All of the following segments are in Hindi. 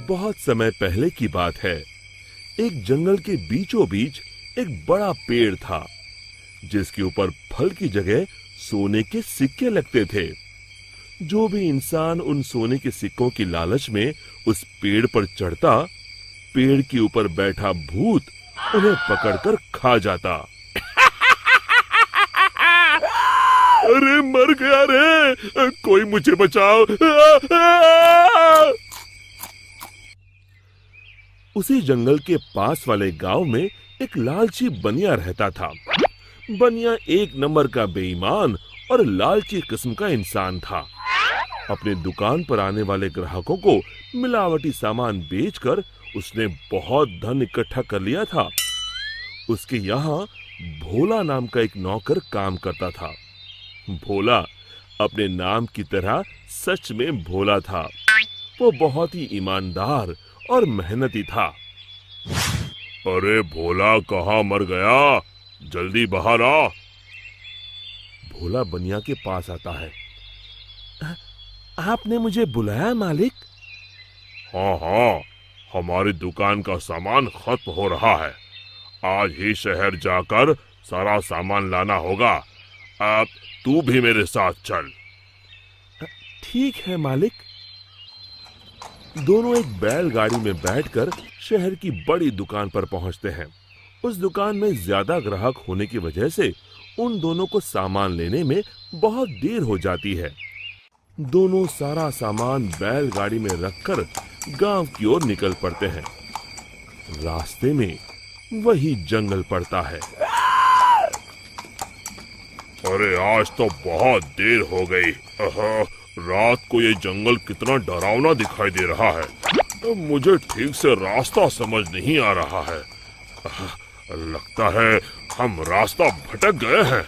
बहुत समय पहले की बात है। एक जंगल के बीचों बीच एक बड़ा पेड़ था, जिसके ऊपर फल की जगह सोने के सिक्के लगते थे। जो भी इंसान उन सोने के सिक्कों की लालच में उस पेड़ पर चढ़ता, पेड़ के ऊपर बैठा भूत उन्हें पकड़कर खा जाता। अरे मर गया रे, कोई मुझे बचाओ। उसी जंगल के पास वाले गांव में एक लालची बनिया रहता था। बनिया एक नंबर का बेईमान और लालची किस्म का इंसान था। अपने दुकान पर आने वाले ग्राहकों को मिलावटी सामान बेचकर उसने बहुत धन इकट्ठा कर लिया था। उसके यहाँ भोला नाम का एक नौकर काम करता था। भोला अपने नाम की तरह सच में भोला था। वो बहुत ही ईमानदार और मेहनती था। अरे भोला कहाँ मर गया, जल्दी बाहर आ। भोला बनिया के पास आता है। आपने मुझे बुलाया मालिक? हाँ, हमारी दुकान का सामान खत्म हो रहा है। आज ही शहर जाकर सारा सामान लाना होगा। अब तू भी मेरे साथ चल। ठीक है मालिक। दोनों एक बैलगाड़ी में बैठकर शहर की बड़ी दुकान पर पहुंचते हैं। उस दुकान में ज्यादा ग्राहक होने की वजह से उन दोनों को सामान लेने में बहुत देर हो जाती है। दोनों सारा सामान बैलगाड़ी में रखकर गांव की ओर निकल पड़ते हैं। रास्ते में वही जंगल पड़ता है। अरे आज तो बहुत देर हो गई। रात को ये जंगल कितना डरावना दिखाई दे रहा है। मुझे ठीक से रास्ता समझ नहीं आ रहा है। लगता है हम रास्ता भटक गए हैं।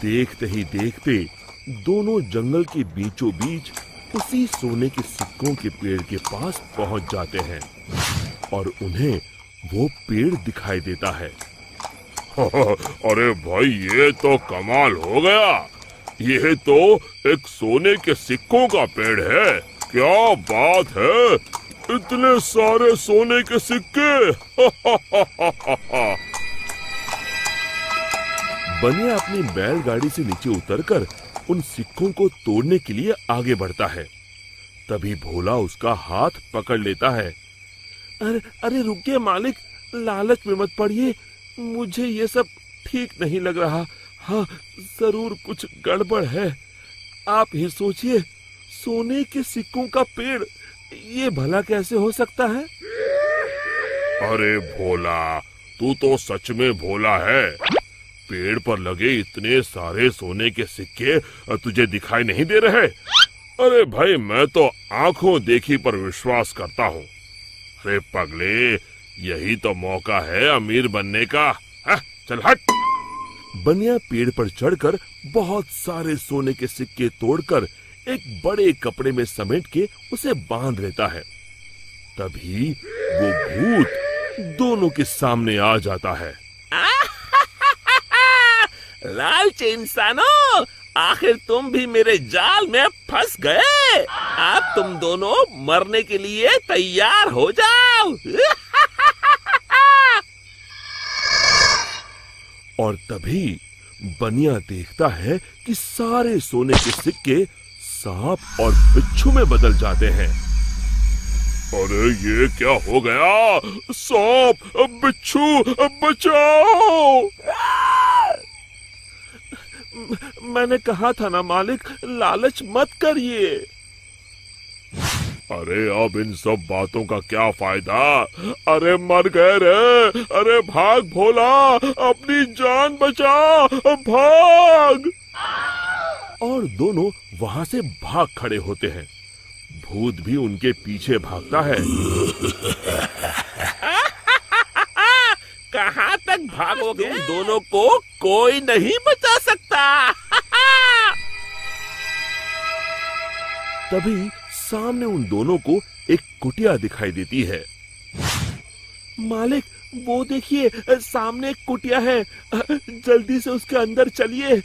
देखते ही देखते दोनों जंगल के बीचों बीच उसी सोने के सिक्कों के पेड़ के पास पहुंच जाते हैं और उन्हें वो पेड़ दिखाई देता है। अरे भाई, ये तो कमाल हो गया। ये तो एक सोने के सिक्कों का पेड़ है। क्या बात है, इतने सारे सोने के सिक्के। बनिया अपनी बैलगाड़ी से नीचे उतरकर उन सिक्कों को तोड़ने के लिए आगे बढ़ता है। तभी भोला उसका हाथ पकड़ लेता है। अरे रुकिए मालिक, लालच में मत पड़िए। मुझे ये सब ठीक नहीं लग रहा। हाँ, जरूर कुछ गड़बड़ है। आप ही सोचिए, सोने के सिक्कों का पेड़, ये भला कैसे हो सकता है? अरे भोला, तू तो सच में भोला है। पेड़ पर लगे इतने सारे सोने के सिक्के तुझे दिखाई नहीं दे रहे? अरे भाई, मैं तो आंखों देखी पर विश्वास करता हूँ। अरे पगले, यही तो मौका है अमीर बनने का। चल हट। बनिया पेड़ पर चढ़कर बहुत सारे सोने के सिक्के तोड़कर एक बड़े कपड़े में समेट के उसे बांध लेता है। तभी वो भूत दोनों के सामने आ जाता है। लालची इंसानों, आखिर तुम भी मेरे जाल में फंस गए। अब तुम दोनों मरने के लिए तैयार हो जाओ। और तभी बनिया देखता है कि सारे सोने के सिक्के सांप और बिच्छू में बदल जाते हैं। अरे ये क्या हो गया? सांप, बिच्छू, बचाओ! मैंने कहा था ना मालिक, लालच मत करिए। अरे अब इन सब बातों का क्या फायदा? अरे मर गए रे। अरे भाग भोला, अपनी जान बचा, भाग। और दोनों वहां से भाग खड़े होते हैं। भूत भी उनके पीछे भागता है। कहाँ तक भागोगे? तुम दोनों को कोई नहीं बचा सकता। तभी सामने उन दोनों को एक कुटिया दिखाई देती है। मालिक, वो देखिए, सामने एक कुटिया है। जल्दी से उसके अंदर चलिए।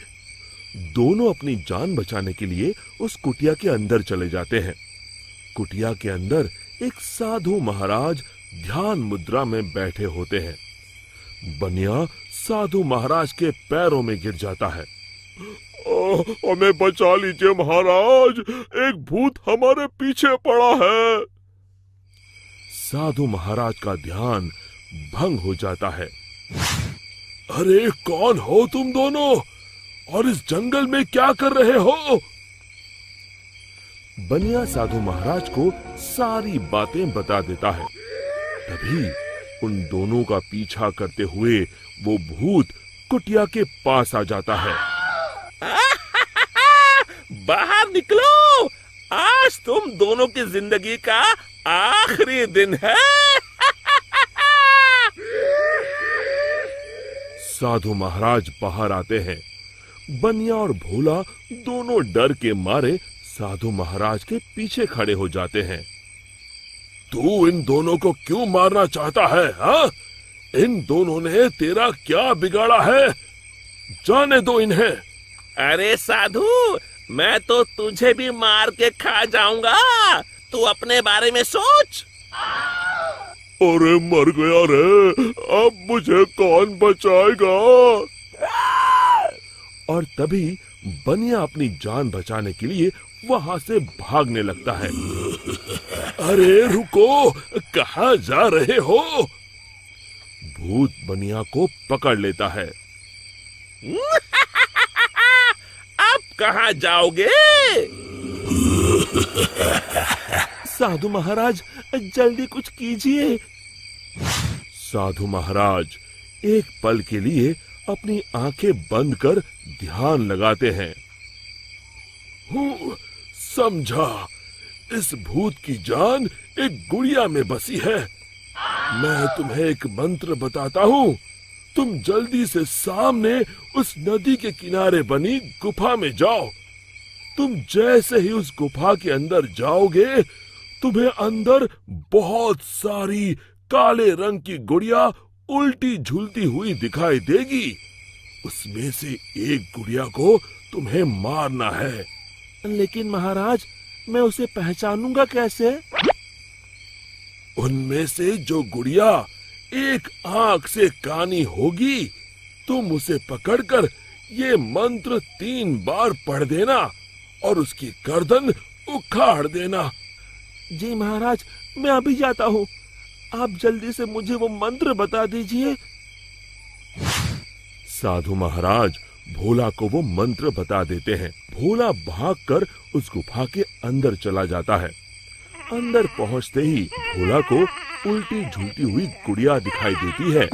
दोनों अपनी जान बचाने के लिए उस कुटिया के अंदर चले जाते हैं। कुटिया के अंदर एक साधु महाराज ध्यान मुद्रा में बैठे होते हैं। बनिया साधु महाराज के पैरों में गिर जाता है। हमें बचा लीजिए महाराज, एक भूत हमारे पीछे पड़ा है। साधु महाराज का ध्यान भंग हो जाता है। अरे कौन हो तुम दोनों और इस जंगल में क्या कर रहे हो? बनिया साधु महाराज को सारी बातें बता देता है। तभी उन दोनों का पीछा करते हुए वो भूत कुटिया के पास आ जाता है। बाहर निकलो, आज तुम दोनों की जिंदगी का आखिरी दिन है। साधु महाराज बाहर आते हैं। बनिया और भोला दोनों डर के मारे साधु महाराज के पीछे खड़े हो जाते हैं। तू इन दोनों को क्यों मारना चाहता है? हाँ? इन दोनों ने तेरा क्या बिगाड़ा है? जाने दो इन्हें। अरे साधु, मैं तो तुझे भी मार के खा जाऊंगा, तू अपने बारे में सोच। अरे मर गया रे, अब मुझे कौन बचाएगा? और तभी बनिया अपनी जान बचाने के लिए वहां से भागने लगता है। अरे रुको, कहाँ जा रहे हो? भूत बनिया को पकड़ लेता है। अब कहाँ जाओगे? साधु महाराज, जल्दी कुछ कीजिए। साधु महाराज एक पल के लिए अपनी आंखें बंद कर ध्यान लगाते हैं। समझा, इस भूत की जान एक गुड़िया में बसी है। मैं तुम्हें एक मंत्र बताता हूँ, तुम जल्दी से सामने उस नदी के किनारे बनी गुफा में जाओ। तुम जैसे ही उस गुफा के अंदर जाओगे, तुम्हें अंदर बहुत सारी काले रंग की गुड़िया उल्टी झूलती हुई दिखाई देगी। उसमें से एक गुड़िया को तुम्हें मारना है। लेकिन महाराज, मैं उसे पहचानूंगा कैसे? उनमें से जो गुड़िया एक आंख से कानी होगी, तुम उसे पकड़कर ये मंत्र 3 बार पढ़ देना और उसकी गर्दन उखाड़ देना। जी महाराज, मैं अभी जाता हूँ, आप जल्दी से मुझे वो मंत्र बता दीजिए। साधु महाराज भोला को वो मंत्र बता देते हैं। भोला भागकर उस गुफा के अंदर चला जाता है। अंदर पहुंचते ही भोला को उल्टी झूलती हुई गुड़िया दिखाई देती है।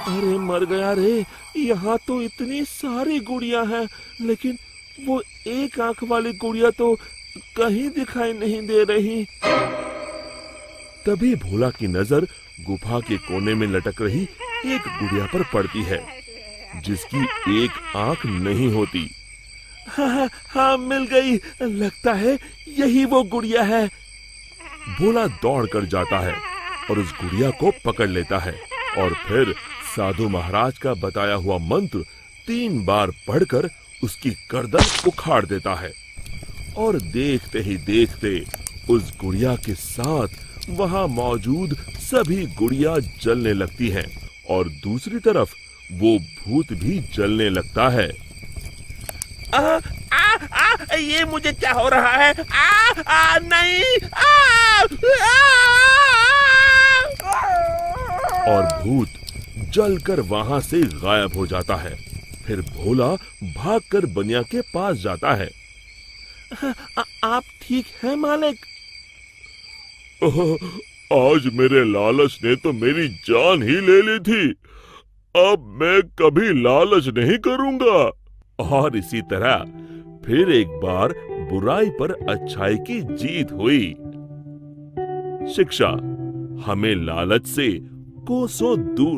अरे मर गया रे, यहाँ तो इतनी सारी गुड़िया हैं, लेकिन वो एक आंख वाली गुड़िया तो कहीं दिखाई नहीं दे रही। तभी भोला की नजर गुफा के कोने में लटक रही एक गुड़िया पर पड़ती है, जिसकी एक आंख नहीं होती। हाँ, मिल गई, लगता है यही वो गुड़िया है। भोला दौड़ कर जाता है और उस गुड़िया को पकड़ लेता है और फिर साधु महाराज का बताया हुआ मंत्र 3 बार पढ़कर उसकी गर्दन उखाड़ देता है। और देखते ही देखते उस गुड़िया के साथ वहां मौजूद सभी गुड़िया जलने लगती हैं और दूसरी तरफ वो भूत भी जलने लगता है। ये मुझे क्या हो रहा है? नहीं! और भूत जलकर वहां से गायब हो जाता है। फिर भोला भागकर बनिया के पास जाता है। आप ठीक हैं मालिक? आज मेरे लालच ने तो मेरी जान ही ले ली थी, अब मैं कभी लालच नहीं करूंगा। और इसी तरह फिर एक बार बुराई पर अच्छाई की जीत हुई। शिक्षा, हमें लालच से कोसों दूर